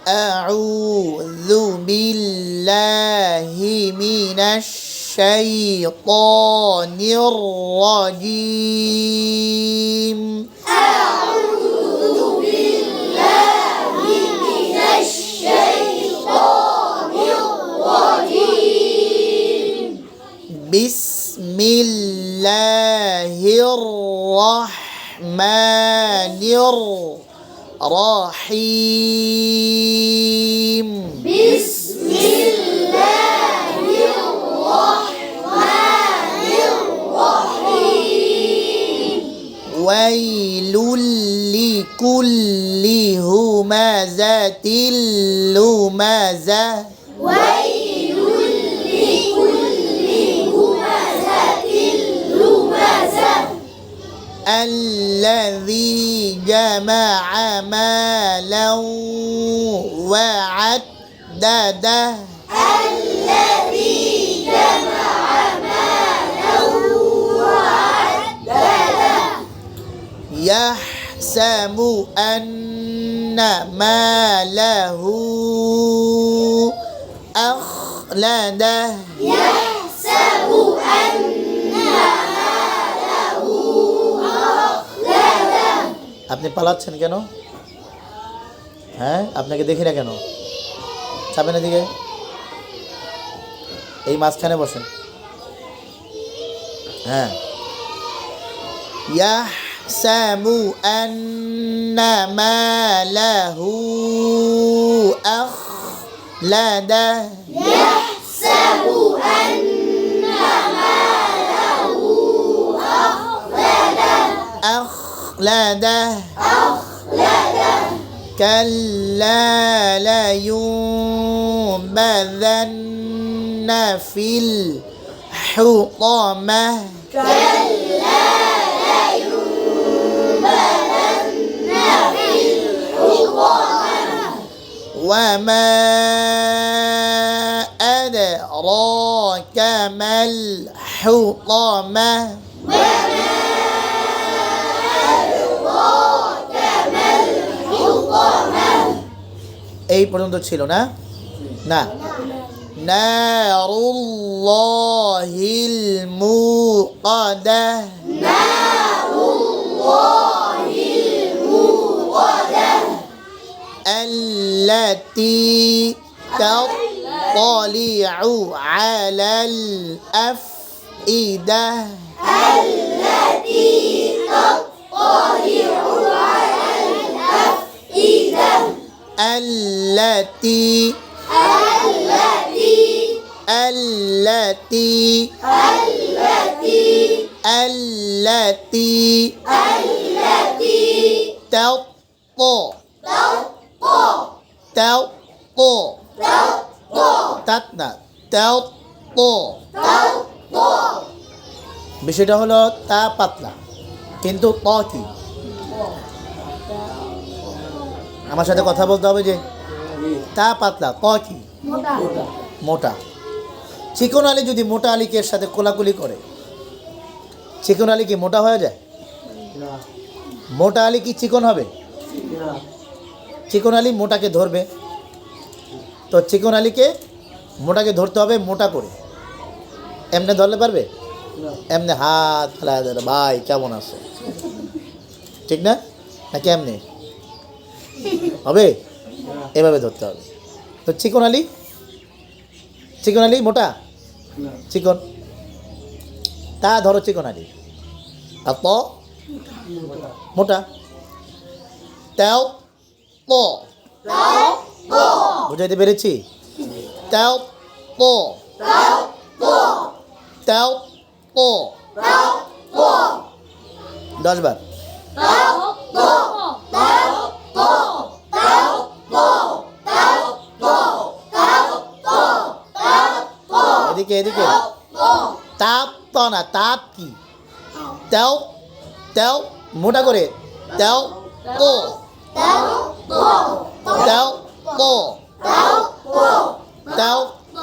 أعوذ بالله من الشيطان الرجيم أعوذ بالله من الشيطان الرجيم بسم الله الرحمن الرحيم بسم الله الرحمن الرحيم ويل لكل همزة لمزة ويل لكل همزة لمزة الذي جمع مالا وعدده الذي جمع مالا وعدده يحسب أن ماله أخلده يحسب أن ماله أخلده আপনি পালাচ্ছেন কেন? হ্যাঁ, আপনাকে দেখি না কেন? চাপেন এদিকে, এই মাঝখানে বসেন। হ্যাঁ, ইয়াহসাবু আন্না মালাহু আখলাদা يحسب أن ماله أخلده أخلده كلا لينبذن في الحطمة كلا لينبذن في الحطمة وما أدراك ما الحطمة এই পর্যন্ত ছিল না? না, নারুল্লাহিল মুকাদ্দা نار الله الموقدة التي تطلع على الأفئدة التي تطلع على الأفئدة التي التي التي التي التي تطلع তাতনা বিষয়টা হলো তা পাতলা, কিন্তু ত কি? আমার সাথে কথা বলতে হবে যে তা পাতলা, ত কি? মোটা। চিকন আলী যদি মোটা আলীকে এর সাথে কোলাকুলি করে, চিকন আলী কি মোটা হয়ে যায়? মোটা আলী কি চিকন হবে? চিকন আলী মোটাকে ধরবে, তো চিকন আলীকে মোটাকে ধরতে হবে মোটা করে। এমনি ধরলে পারবে? এমনি হাত ফেলা দেবে, ভাই কেমন আছে, ঠিক না? না কেমনে হবে? এভাবে ধরতে হবে। তো চিকন আলী মোটা, চিকন, তা ধরো চিকন আলী, আর ত মোটা। তাও প বুঝাইতে পেরেছি? তাও প তাও প 10 বার। এদিকে এদিকে, তাপ তো না, তাপ কি? তাও তাও মোটা করে, তাও প তাও প তাও প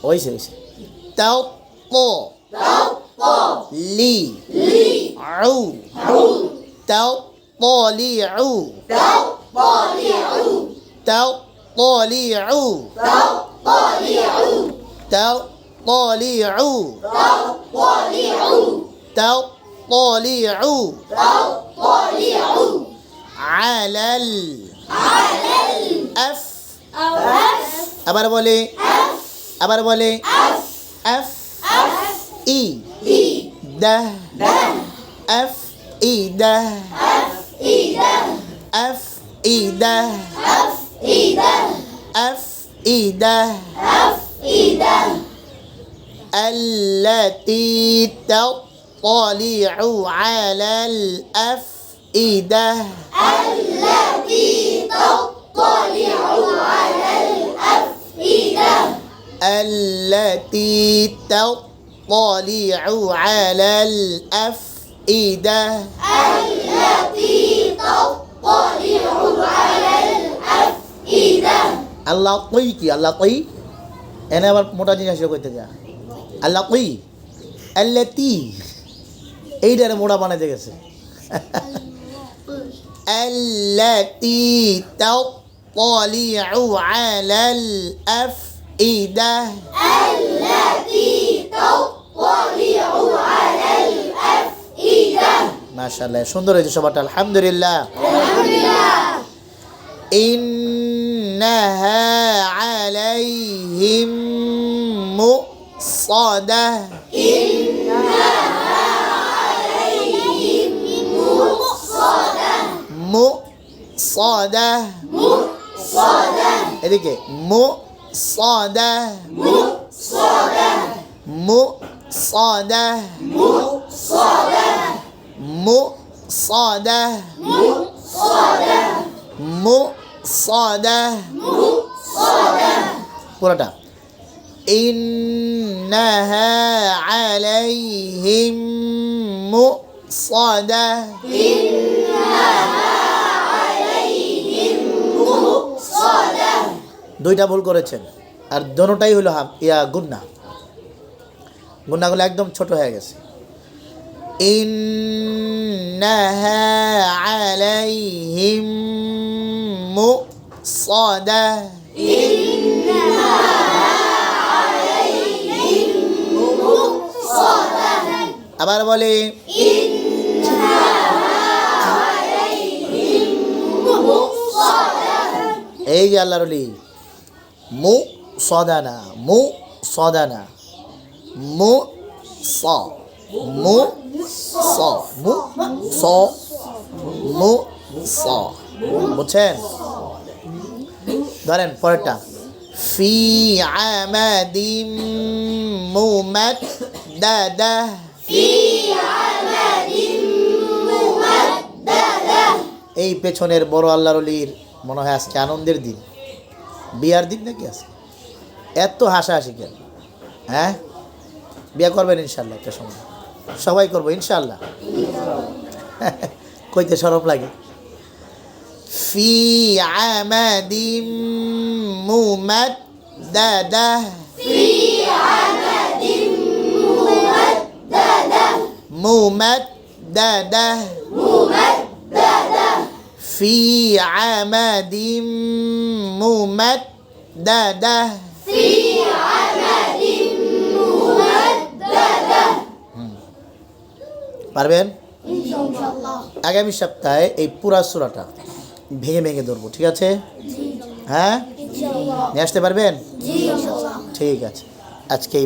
হয়েছে। তাও প লি تطلع تطلع تطلع تطلع على الأف আবার বলে أف إي ده أف إي ده أف إي ده أف إي ده التي تطلع على الأفئدة التي تطلع على الأفئدة আল্লাহ কই কি আল্লাহ কই এনে আবার মোটা জিনিস কইতে যা আল্লাহ কই আল্লাতি এইটারে মোটা বানাইতে গেছে আল্লাতি তাطلع على الأفئدة মাশাআল্লাহ সুন্দর হয়েছে সবারটা আলহামদুলিল্লাহ إنها عليهم مؤصدة مؤصدة এদিকে مؤصدة مؤصدة مؤصدة مؤصدة পুরোটা إنها عليهم مؤصدة দুইটা ভুল করেছেন আর দোনোটাই হলো গুন্না গুন্নাগুলো একদম ছোট হয়ে গেছে إنها عليهم مؤصدة আবার বলে এই যে আল্লাহর ওলি মু সদানা মু সদানা মু স মু স মু স মু স বুঝছেন ধরেন পরেরটা ফি আমাদিম মুমাদ্দাদা এই পেছনের বড় আল্লাহর ওলির মনে হয় আজকে আনন্দের দিন বিয়ার দিন নাকি আছে এত হাসাহাসি কেন হ্যাঁ বিয়ে করবেন ইনশাল্লাহ একটা সময় সবাই করবো ইনশাল্লাহ কইতে শরম লাগে ফি আমাদিম মুমাদ্দাদা মুমাদ্দাদা في عمد ممددة পারবেন আগামী সপ্তাহে এই পুরা সূরাটা ভেঙে ভেঙে ধরবো ঠিক আছে হ্যাঁ নিয়ে আসতে পারবেন ঠিক আছে আজকে এই